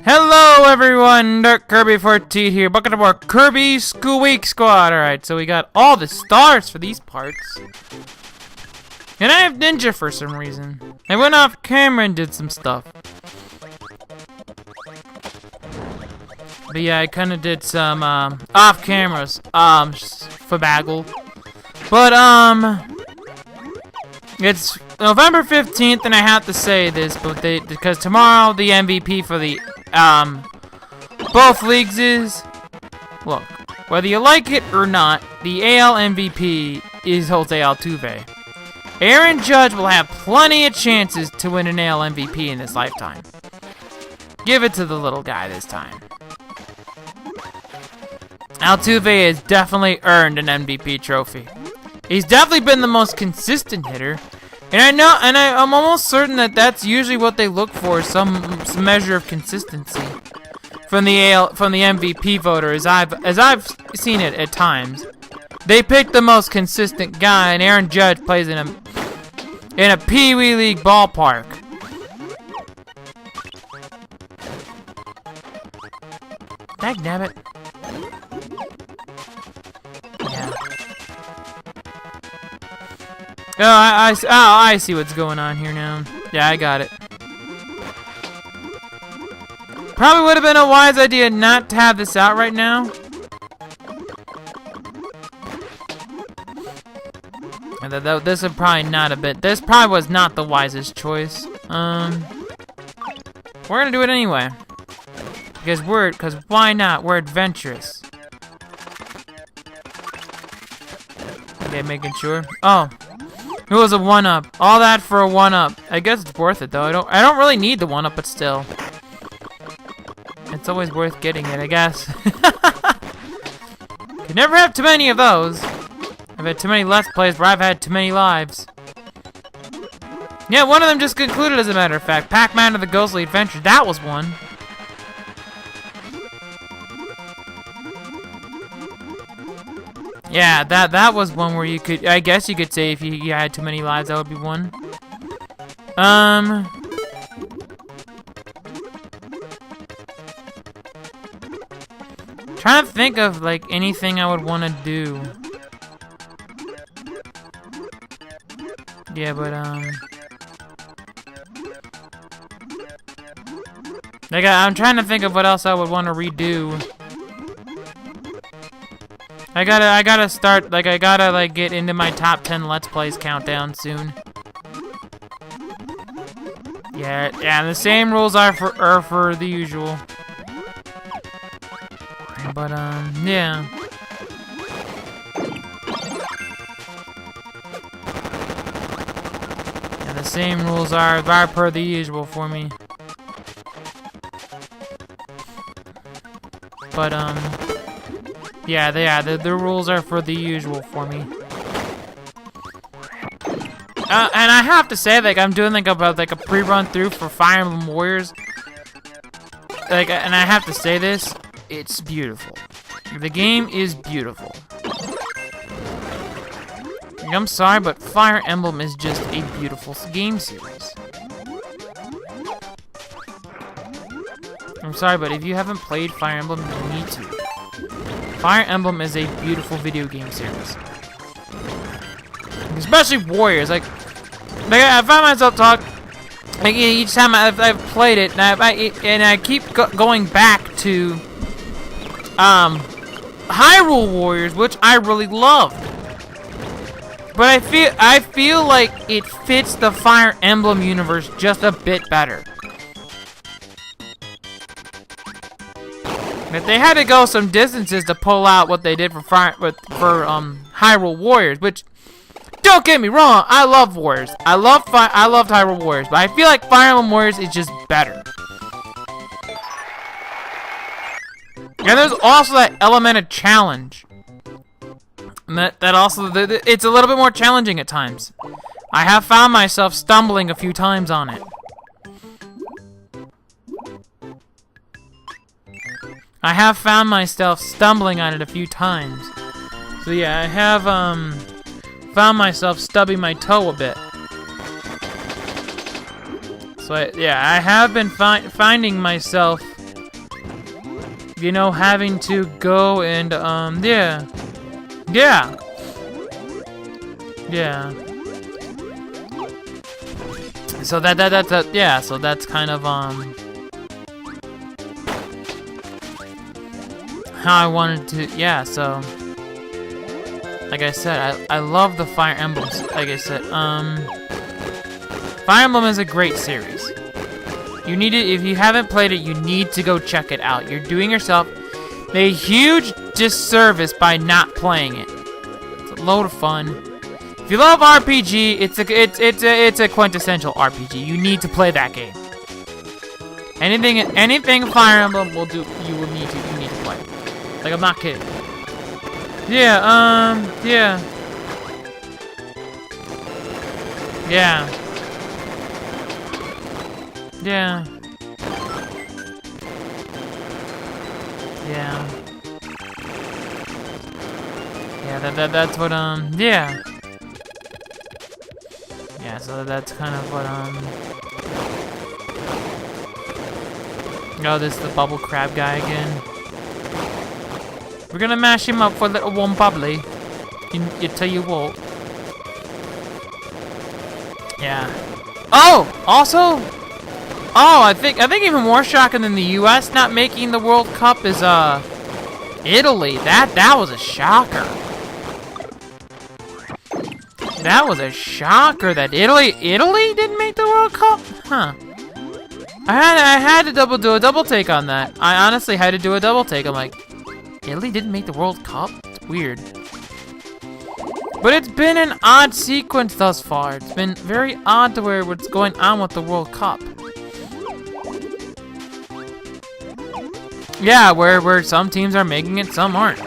Hello everyone, Dark Kirby 14 here. Welcome to more Kirby Squeak Squad. Alright, so we got all the stars for these parts. And I have Ninja for some reason. I went off camera and did some stuff. But yeah, I kinda did some off cameras. Fabaggle. But it's November 15th and I have to say this, but because tomorrow the MVP for the both leagues is, look, whether you like it or not, the AL MVP is Jose Altuve. Aaron Judge will have plenty of chances to win an AL MVP in his lifetime. Give it to the little guy this time. Altuve has definitely earned an MVP trophy. He's definitely been the most consistent hitter. And I'm almost certain that that's usually what they look for, some measure of consistency from the MVP voter, as I've seen it at times. They pick the most consistent guy, and Aaron Judge plays in a Pee Wee League ballpark. Dagnabbit. Yeah. Oh, I see what's going on here now. Yeah, I got it. Probably would have been a wise idea not to have this out right now. And this is probably not a bit. This probably was not the wisest choice. We're gonna do it anyway. Because why not? We're adventurous. Okay, making sure. Oh. It was a 1-up. All that for a 1-up. I guess it's worth it though. I don't really need the 1-up, but still. It's always worth getting it, I guess. You never have too many of those. I've had too many Let's Plays where I've had too many lives. Yeah, one of them just concluded, as a matter of fact. Pac-Man of the Ghostly Adventure. That was one. Yeah, that was one where you could, I guess you could say if you had too many lives, that would be one. Trying to think of, like, anything I would want to do. Yeah, but, like, I'm trying to think of what else I would want to redo. I gotta start, like, I gotta, like, get into my top 10 Let's Plays countdown soon. Yeah, the same rules are for the usual. But, yeah. Yeah, the same rules are per the usual for me. But, yeah, the rules are for the usual for me. And I have to say, like, I'm doing, like, about, like, a pre-run through for Fire Emblem Warriors. Like, and I have to say this, it's beautiful. The game is beautiful. I'm sorry, but Fire Emblem is just a beautiful game series. I'm sorry, but if you haven't played Fire Emblem, you need to. Fire Emblem is a beautiful video game series. Especially Warriors. Like I find myself like each time I've played it, and I keep going back to Hyrule Warriors, which I really loved. But I feel like it fits the Fire Emblem universe just a bit better. If they had to go some distances to pull out what they did for Hyrule Warriors, which, don't get me wrong, I love Warriors. I loved Hyrule Warriors, but I feel like Fire Emblem Warriors is just better. And there's also that element of challenge. And that also, it's a little bit more challenging at times. I have found myself stumbling a few times on it. I have found myself stumbling on it a few times. So yeah, I have found myself stubbing my toe a bit. So So yeah, I have been finding myself, you know, having to go and yeah. So that's yeah. So that's kind of how I wanted to. Yeah. So like I said, I love the Fire Emblems. Like I said, Fire Emblem is a great series. You need it. If you haven't played it, you need to go check it out. You're doing yourself a huge disservice by not playing it. It's a load of fun. If you love RPG, it's a quintessential RPG. You need to play that game. Anything Fire Emblem will do, you need to play. Like, I'm not kidding. Yeah, yeah. Yeah. Yeah. Yeah. Yeah, that's what, yeah. Yeah, so that's kind of what, oh, this is the bubble crab guy again. We're gonna mash him up for a little one bubbly. You tell you what. Yeah. Oh! Also... Oh, I think even more shocking than the U.S. not making the World Cup is, Italy. That was a shocker. That was a shocker that Italy didn't make the World Cup? Huh. I had to do a double take on that. I honestly had to do a double take. I'm like, Italy didn't make the World Cup? It's weird. But it's been an odd sequence thus far. It's been very odd to where what's going on with the World Cup. Yeah, where some teams are making it, some aren't.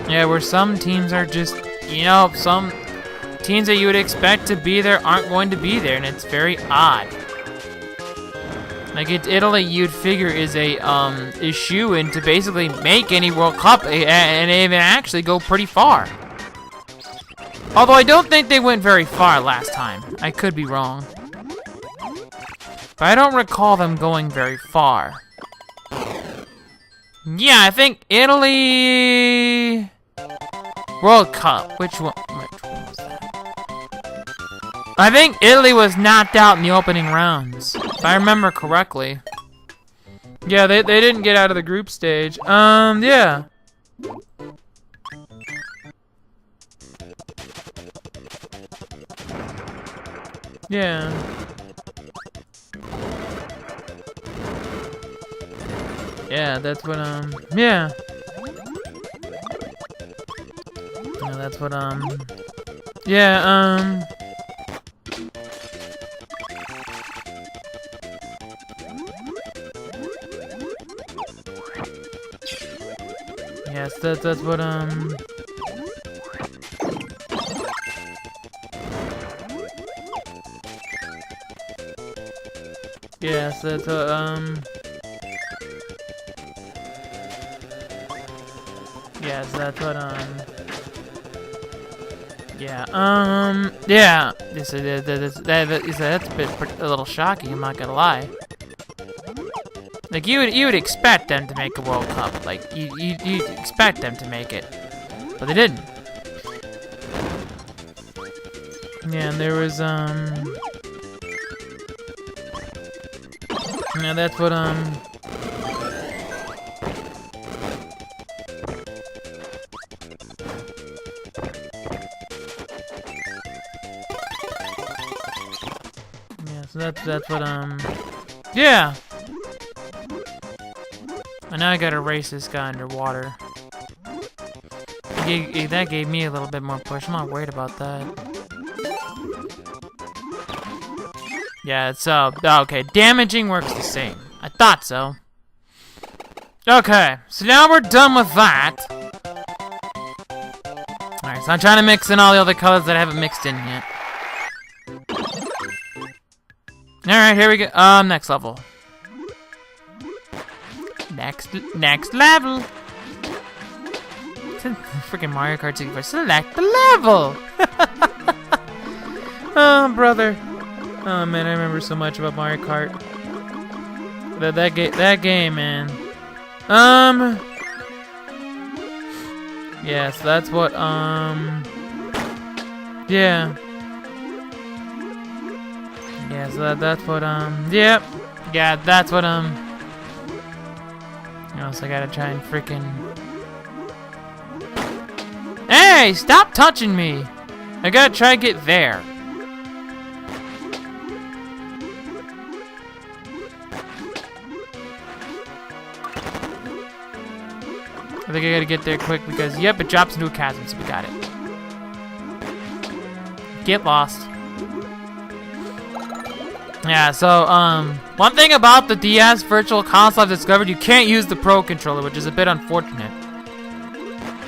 Yeah, where some teams are just, you know, some teams that you would expect to be there aren't going to be there, and it's very odd. Like, Italy, you'd figure is a shoo-in to basically make any World Cup and even actually go pretty far. Although I don't think they went very far last time. I could be wrong. But I don't recall them going very far. Yeah, I think Italy... World Cup. Which one was that? I think Italy was knocked out in the opening rounds. If I remember correctly. Yeah, they didn't get out of the group stage. Yeah. Yeah. Yeah, that's what, yeah. Yeah, that's what, yeah, yes, that's what, yes, that's what, yes, that's what, yeah, yeah, that's a little shocking, I'm not gonna lie. Like, you would expect them to make a World Cup, like, you'd expect them to make it, but they didn't. Yeah, and there was, yeah, that's what, so that's what, yeah. And now I gotta race this guy underwater. That gave me a little bit more push. I'm not worried about that. Yeah, it's, okay. Damaging works the same. I thought so. Okay, so now we're done with that. Alright, so I'm trying to mix in all the other colors that I haven't mixed in yet. Alright, here we go. Next level. Next level. Freaking Mario Kart 64. Select the level! Oh, brother. Oh, man, I remember so much about Mario Kart. That game, man. Yeah, so that's what, yeah. Yeah, so that's what, yep. Yeah, that's what, you know, so I gotta try and freaking... Hey, stop touching me! I gotta try and get there. I think I gotta get there quick because, yep, it drops into a chasm, so we got it. Get lost. Yeah, so, one thing about the DS Virtual Console I've discovered, you can't use the Pro Controller, which is a bit unfortunate.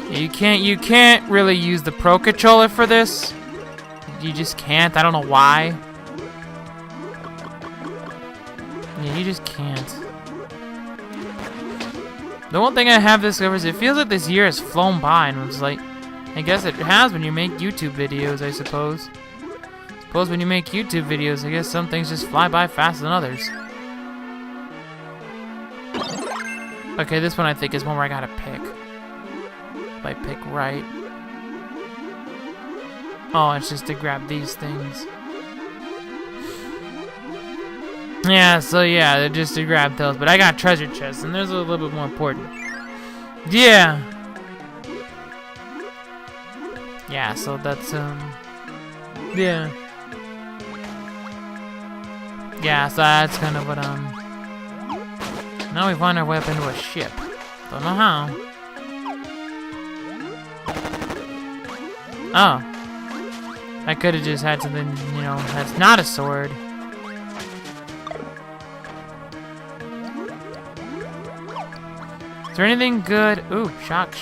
You can't really use the Pro Controller for this. You just can't. I don't know why. Yeah, you just can't. The one thing I have discovered is it feels like this year has flown by, and it's like, I guess it has when you make YouTube videos, I suppose. Suppose when you make YouTube videos, I guess some things just fly by faster than others. Okay, this one I think is one where I gotta pick. If I pick right. Oh, it's just to grab these things. Yeah, so yeah, they're just to grab those. But I got treasure chests, and there's a little bit more important. Yeah. Yeah, so that's, yeah. Yeah, so that's kind of what, now we find our way up into a ship. Don't know how. Oh. I could have just had something, you know, that's not a sword. Is there anything good? Ooh, shock.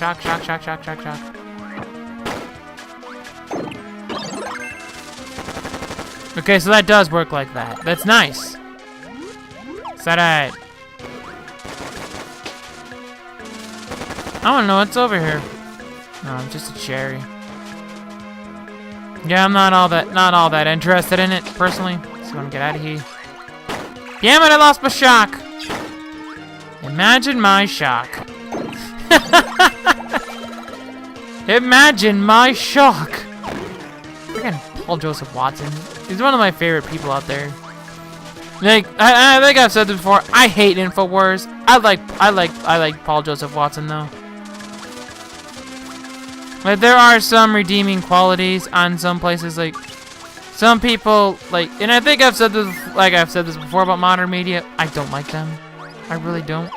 Okay, so that does work like that. That's nice. Is that right? I don't know what's over here. No, just a cherry. Yeah, I'm not all that interested in it personally. So I'm gonna get out of here. Damn it! I lost my shock. Imagine my shock. Imagine my shock. Freaking Paul Joseph Watson. He's one of my favorite people out there. Like I think I've said this before. I hate InfoWars. I like Paul Joseph Watson though. Like there are some redeeming qualities on some places. Like some people like, and I think I've said this before about modern media. I don't like them. I really don't.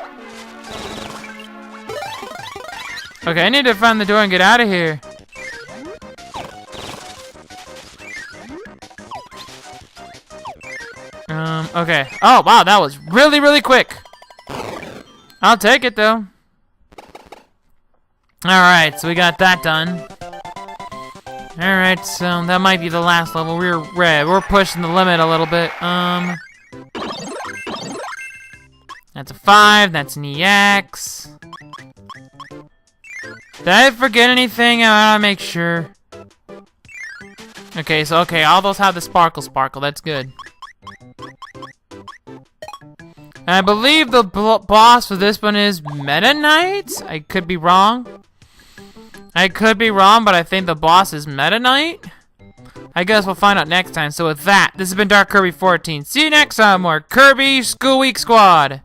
Okay, I need to find the door and get out of here. Okay. Oh, wow, that was really, really quick. I'll take it, though. Alright, so we got that done. Alright, so that might be the last level. We're pushing the limit a little bit. That's a 5, that's an EX. Did I forget anything? I wanna make sure. Okay, so all those have the sparkle. That's good. And I believe the boss for this one is Meta Knight? I could be wrong. But I think the boss is Meta Knight. I guess we'll find out next time. So with that, this has been Dark Kirby 14. See you next time, more Kirby Squeak Squad.